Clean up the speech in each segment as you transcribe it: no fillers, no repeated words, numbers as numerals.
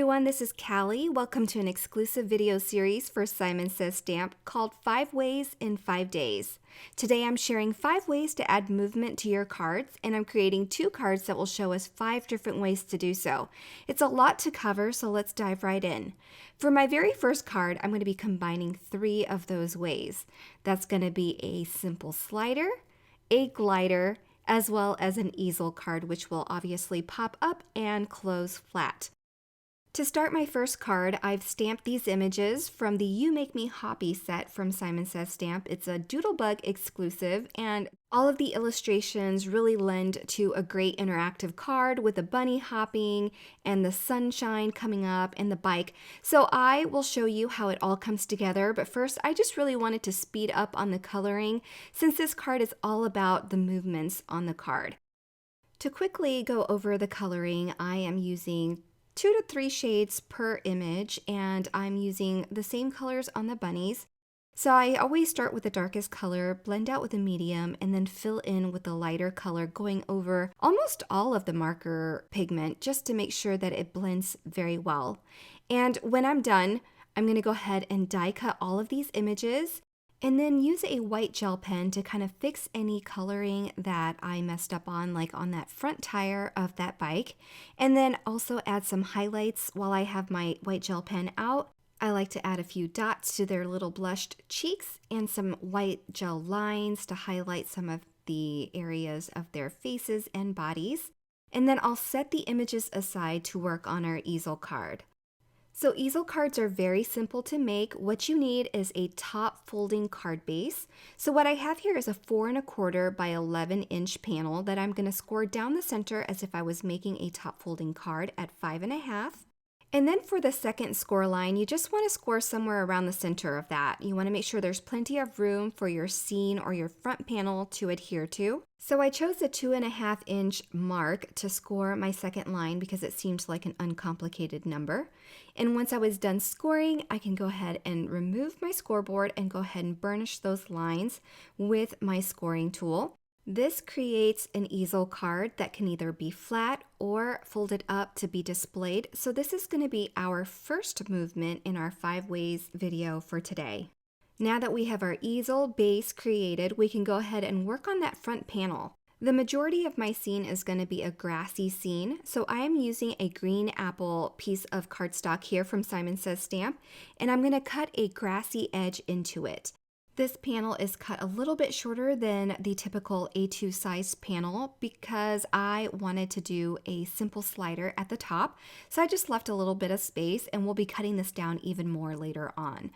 everyone, this is Caly. Welcome to an exclusive video series for Simon Says Stamp called 5 Ways in 5 Days. Today I'm sharing 5 ways to add movement to your cards, and I'm creating 2 cards that will show us 5 different ways to do so. It's a lot to cover, so let's dive right in. For my very first card, I'm going to be combining 3 of those ways. That's going to be a simple slider, a glider, as well as an easel card, which will obviously pop up and close flat. To start my first card, I've stamped these images from the You Make Me HOPPY set from Simon Says Stamp. It's a Doodlebug exclusive, and all of the illustrations really lend to a great interactive card with the bunny hopping and the sunshine coming up and the bike. So I will show you how it all comes together, but first I just really wanted to speed up on the coloring since this card is all about the movements on the card. To quickly go over the coloring, I am using 2 to 3 shades per image, and I'm using the same colors on the bunnies. So I always start with the darkest color, blend out with a medium, and then fill in with the lighter color, going over almost all of the marker pigment just to make sure that it blends very well. And when I'm done, I'm going to go ahead and die cut all of these images, and then use a white gel pen to kind of fix any coloring that I messed up on, like on that front tire of that bike. And then also add some highlights while I have my white gel pen out. I like to add a few dots to their little blushed cheeks and some white gel lines to highlight some of the areas of their faces and bodies. And then I'll set the images aside to work on our easel card. So easel cards are very simple to make. What you need is a top folding card base. So what I have here is a 4 1/4 by 11-inch panel that I'm going to score down the center as if I was making a top folding card at 5 1/2. And then for the second score line, you just want to score somewhere around the center of that. You want to make sure there's plenty of room for your scene or your front panel to adhere to. So I chose the 2 1/2-inch mark to score my second line because it seemed like an uncomplicated number. And once I was done scoring, I can go ahead and remove my scoreboard and go ahead and burnish those lines with my scoring tool. This creates an easel card that can either be flat or folded up to be displayed. So this is going to be our first movement in our 5 ways video for today. Now that we have our easel base created, we can go ahead and work on that front panel. The majority of my scene is going to be a grassy scene, so I am using a green apple piece of cardstock here from Simon Says Stamp, and I'm going to cut a grassy edge into it. This panel is cut a little bit shorter than the typical A2 size panel because I wanted to do a simple slider at the top, so I just left a little bit of space, and we'll be cutting this down even more later on.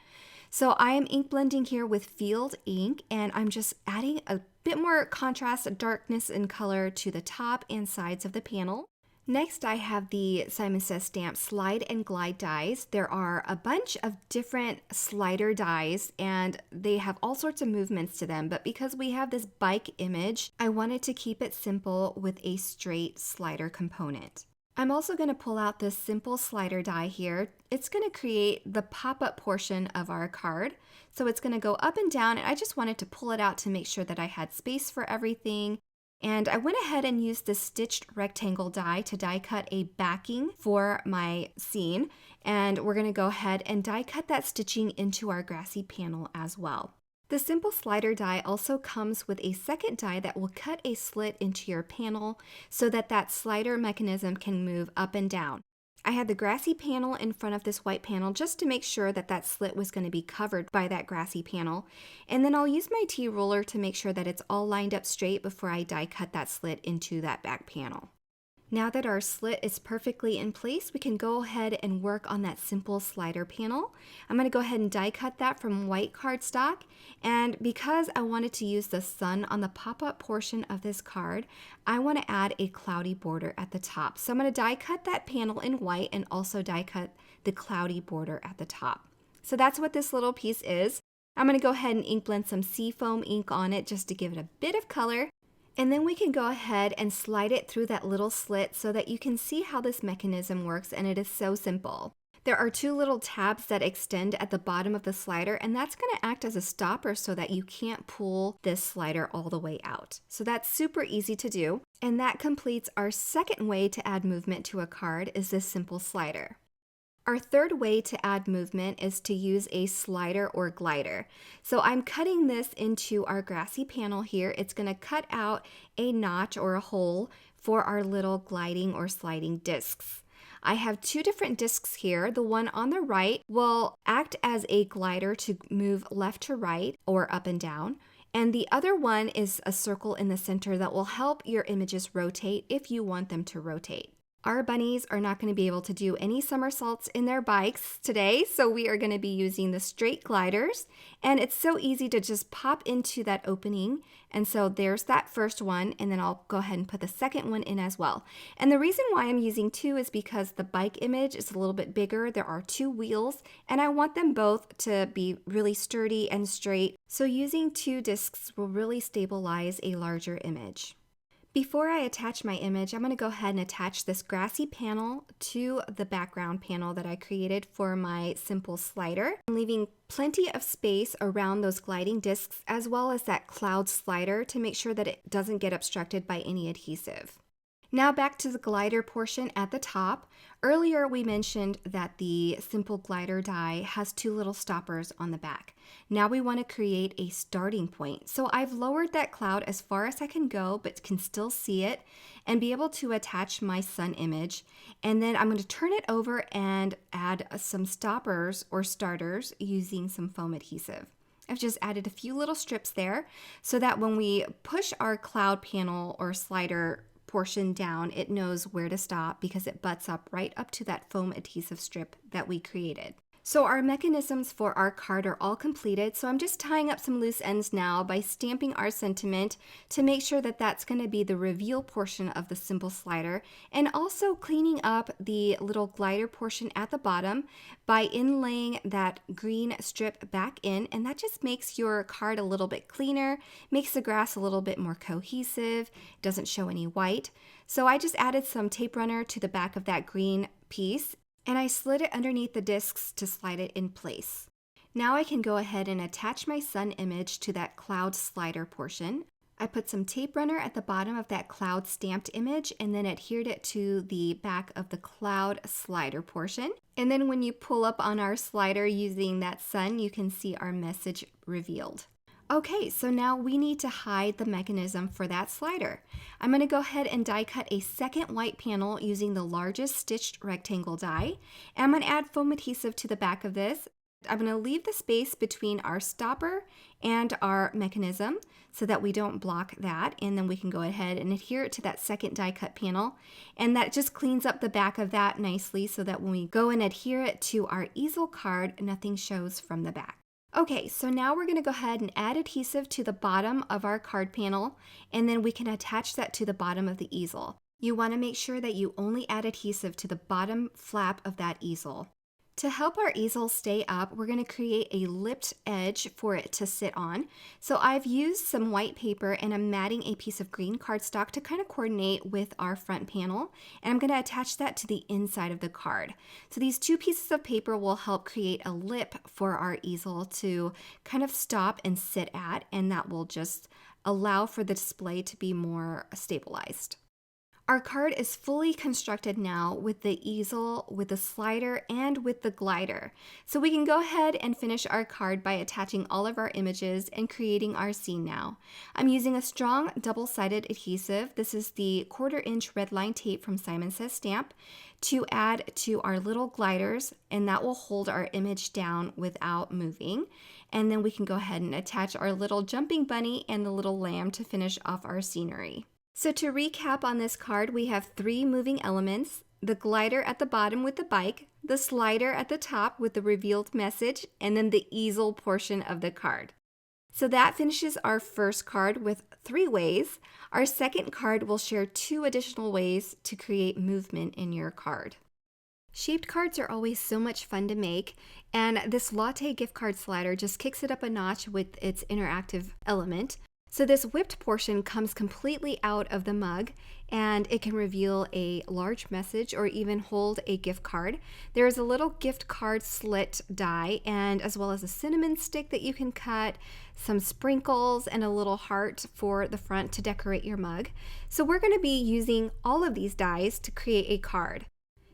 So I am ink blending here with Field ink, and I'm just adding a bit more contrast, darkness, and color to the top and sides of the panel. Next, I have the Simon Says Stamp slide and glide dies. There are a bunch of different slider dies, and they have all sorts of movements to them, but because we have this bike image, I wanted to keep it simple with a straight slider component. I'm also going to pull out this simple slider die here. It's going to create the pop-up portion of our card. So it's going to go up and down, and I just wanted to pull it out to make sure that I had space for everything. And I went ahead and used this stitched rectangle die to die cut a backing for my scene. And we're going to go ahead and die cut that stitching into our grassy panel as well. The simple slider die also comes with a second die that will cut a slit into your panel so that that slider mechanism can move up and down. I had the grassy panel in front of this white panel just to make sure that that slit was going to be covered by that grassy panel. And then I'll use my T-ruler to make sure that it's all lined up straight before I die cut that slit into that back panel. Now that our slit is perfectly in place, we can go ahead and work on that simple slider panel. I'm going to go ahead and die cut that from white cardstock, and because I wanted to use the sun on the pop-up portion of this card, I want to add a cloudy border at the top. So I'm going to die cut that panel in white and also die cut the cloudy border at the top. So that's what this little piece is. I'm going to go ahead and ink blend some SEAFOAM ink on it just to give it a bit of color. And then we can go ahead and slide it through that little slit so that you can see how this mechanism works, and it is so simple. There are 2 little tabs that extend at the bottom of the slider, and that's going to act as a stopper so that you can't pull this slider all the way out. So that's super easy to do. And that completes our second way to add movement to a card, is this simple slider. Our third way to add movement is to use a slider or glider. So I'm cutting this into our grassy panel here. It's going to cut out a notch or a hole for our little gliding or sliding discs. I have two different discs here. The one on the right will act as a glider to move left to right or up and down. And the other one is a circle in the center that will help your images rotate if you want them to rotate. Our bunnies are not going to be able to do any somersaults in their bikes today, so we are going to be using the straight gliders, and it's so easy to just pop into that opening. And so there's that first one, and then I'll go ahead and put the second one in as well. And the reason why I'm using two is because the bike image is a little bit bigger. There are two wheels, and I want them both to be really sturdy and straight. So using two discs will really stabilize a larger image. Before I attach my image, I'm going to go ahead and attach this grassy panel to the background panel that I created for my simple slider, leaving plenty of space around those gliding discs as well as that cloud slider to make sure that it doesn't get obstructed by any adhesive. Now back to the glider portion at the top. Earlier we mentioned that the simple glider die has two little stoppers on the back. Now we want to create a starting point. So I've lowered that cloud as far as I can go, but can still see it and be able to attach my sun image. And then I'm going to turn it over and add some stoppers or starters using some foam adhesive. I've just added a few little strips there so that when we push our cloud panel or slider portion down, it knows where to stop because it butts up right up to that foam adhesive strip that we created. So our mechanisms for our card are all completed, so I'm just tying up some loose ends now by stamping our sentiment to make sure that that's going to be the reveal portion of the simple slider, and also cleaning up the little glider portion at the bottom by inlaying that green strip back in, and that just makes your card a little bit cleaner, makes the grass a little bit more cohesive, doesn't show any white. So I just added some tape runner to the back of that green piece, and I slid it underneath the discs to slide it in place. Now I can go ahead and attach my sun image to that cloud slider portion. I put some tape runner at the bottom of that cloud stamped image and then adhered it to the back of the cloud slider portion. And then when you pull up on our slider using that sun, you can see our message revealed. Okay, so now we need to hide the mechanism for that slider. I'm going to go ahead and die cut a second white panel using the largest stitched rectangle die. And I'm going to add foam adhesive to the back of this. I'm going to leave the space between our stopper and our mechanism so that we don't block that, and then we can go ahead and adhere it to that second die cut panel, and that just cleans up the back of that nicely so that when we go and adhere it to our easel card, nothing shows from the back. Okay, so now we're going to go ahead and add adhesive to the bottom of our card panel, and then we can attach that to the bottom of the easel. You want to make sure that you only add adhesive to the bottom flap of that easel. To help our easel stay up, we're going to create a lipped edge for it to sit on. So I've used some white paper and I'm matting a piece of green cardstock to kind of coordinate with our front panel. And I'm going to attach that to the inside of the card. So these two pieces of paper will help create a lip for our easel to kind of stop and sit at, and that will just allow for the display to be more stabilized. Our card is fully constructed now with the easel, with the slider, and with the glider. So we can go ahead and finish our card by attaching all of our images and creating our scene now. I'm using a strong double-sided adhesive. This is the 1/4 inch red line tape from Simon Says Stamp to add to our little gliders, and that will hold our image down without moving. And then we can go ahead and attach our little jumping bunny and the little lamb to finish off our scenery. So to recap on this card, we have 3 moving elements: the glider at the bottom with the bike, the slider at the top with the revealed message, and then the easel portion of the card. So that finishes our first card with 3 ways. Our second card will share 2 additional ways to create movement in your card. Shaped cards are always so much fun to make, and this LATTE gift card slider just kicks it up a notch with its interactive element. So this whipped portion comes completely out of the mug, and it can reveal a large message or even hold a gift card. There is a little gift card slit die, and as well as a cinnamon stick that you can cut, some sprinkles, and a little heart for the front to decorate your mug. So we're going to be using all of these dies to create a card.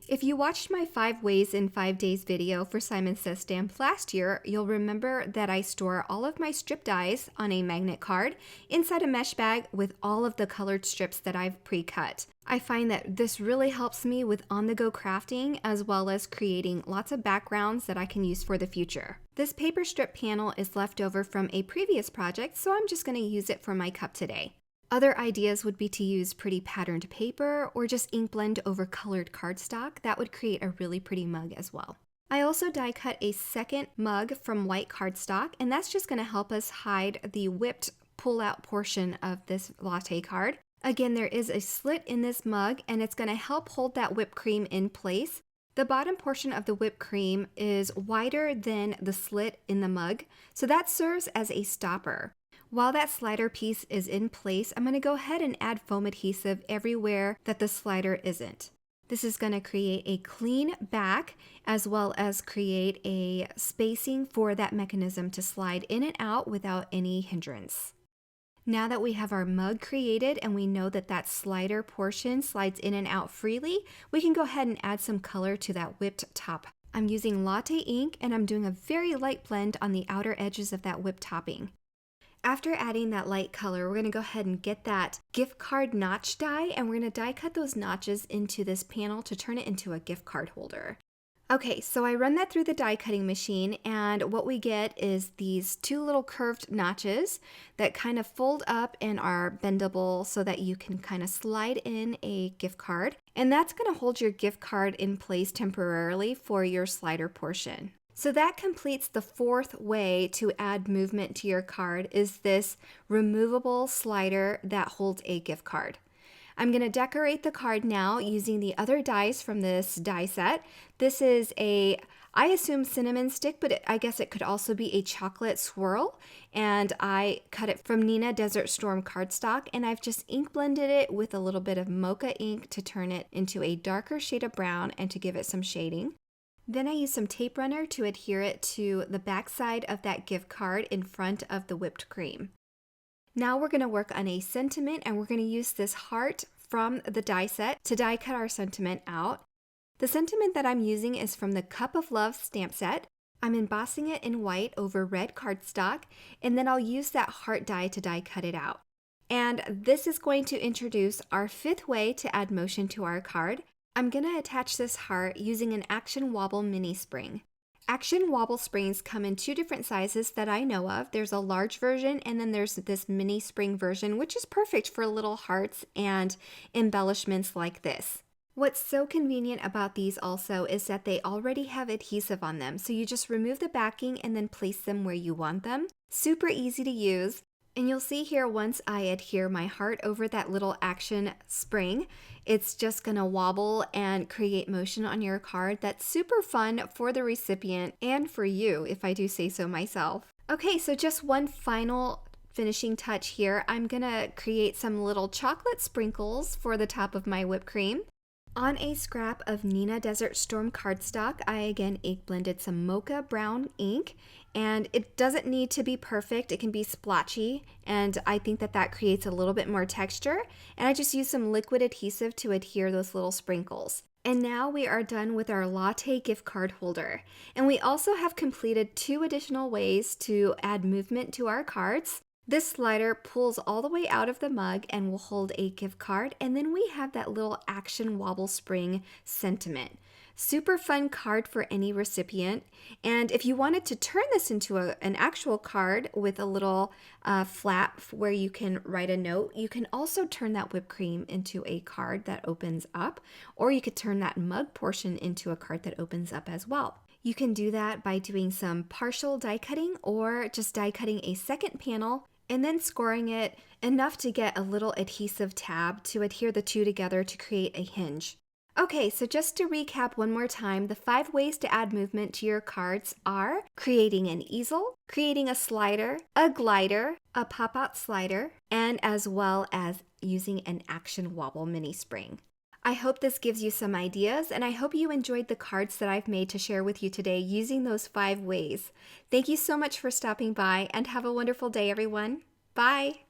If you watched my 5 ways in 5 days video for Simon Says Stamp last year, you'll remember that I store all of my strip dies on a magnet card inside a mesh bag with all of the colored strips that I've pre-cut. I find that this really helps me with on-the-go crafting as well as creating lots of backgrounds that I can use for the future. This paper strip panel is left over from a previous project, so I'm just going to use it for my cup today. Other ideas would be to use pretty patterned paper or just ink blend over colored cardstock. That would create a really pretty mug as well. I also die cut a second mug from white cardstock, and that's just going to help us hide the whipped pull-out portion of this latte card. Again, there is a slit in this mug, and it's going to help hold that whipped cream in place. The bottom portion of the whipped cream is wider than the slit in the mug, so that serves as a stopper. While that slider piece is in place, I'm going to go ahead and add foam adhesive everywhere that the slider isn't. This is going to create a clean back as well as create a spacing for that mechanism to slide in and out without any hindrance. Now that we have our mug created and we know that that slider portion slides in and out freely, we can go ahead and add some color to that whipped top. I'm using latte ink and I'm doing a very light blend on the outer edges of that whipped topping. After adding that light color, we're going to go ahead and get that gift card notch die, and we're going to die cut those notches into this panel to turn it into a gift card holder. Okay, so I run that through the die cutting machine, and what we get is these 2 little curved notches that kind of fold up and are bendable so that you can kind of slide in a gift card, and that's going to hold your gift card in place temporarily for your slider portion. So that completes the 4th way to add movement to your card, is this removable slider that holds a gift card. I'm going to decorate the card now using the other dies from this die set. This is a, I assume cinnamon stick, but I guess it could also be a chocolate swirl. And I cut it from Neenah Desert Storm cardstock, and I've just ink blended it with a little bit of mocha ink to turn it into a darker shade of brown and to give it some shading. Then I use some tape runner to adhere it to the back side of that gift card in front of the whipped cream. Now we're going to work on a sentiment, and we're going to use this heart from the die set to die cut our sentiment out. The sentiment that I'm using is from the Cup of Love stamp set. I'm embossing it in white over red cardstock, and then I'll use that heart die to die cut it out. And this is going to introduce our 5th way to add motion to our card. I'm going to attach this heart using an Action Wobble mini spring. Action Wobble springs come in 2 different sizes that I know of. There's a large version, and then there's this mini spring version, which is perfect for little hearts and embellishments like this. What's so convenient about these also is that they already have adhesive on them, so you just remove the backing and then place them where you want them. Super easy to use. And you'll see here, once I adhere my heart over that little action spring, it's just gonna wobble and create motion on your card. That's super fun for the recipient and for you, if I do say so myself. Okay, so just one final finishing touch here. I'm gonna create some little chocolate sprinkles for the top of my whipped cream. On a scrap of Neenah Desert Storm cardstock, I again ink blended some mocha brown ink, and it doesn't need to be perfect. It can be splotchy, and I think that that creates a little bit more texture. And I just used some liquid adhesive to adhere those little sprinkles. And now we are done with our latte gift card holder. And we also have completed 2 additional ways to add movement to our cards. This slider pulls all the way out of the mug and will hold a gift card, and then we have that little Action Wobble spring sentiment. Super fun card for any recipient, and if you wanted to turn this into an actual card with a little flap where you can write a note, you can also turn that whipped cream into a card that opens up, or you could turn that mug portion into a card that opens up as well. You can do that by doing some partial die cutting or just die cutting a second panel and then scoring it enough to get a little adhesive tab to adhere the 2 together to create a hinge. Okay, so just to recap one more time, the 5 ways to add movement to your cards are creating an easel, creating a slider, a glider, a pop-out slider, and as well as using an Action Wobble mini spring. I hope this gives you some ideas, and I hope you enjoyed the cards that I've made to share with you today using those 5 ways. Thank you so much for stopping by, and have a wonderful day, everyone. Bye!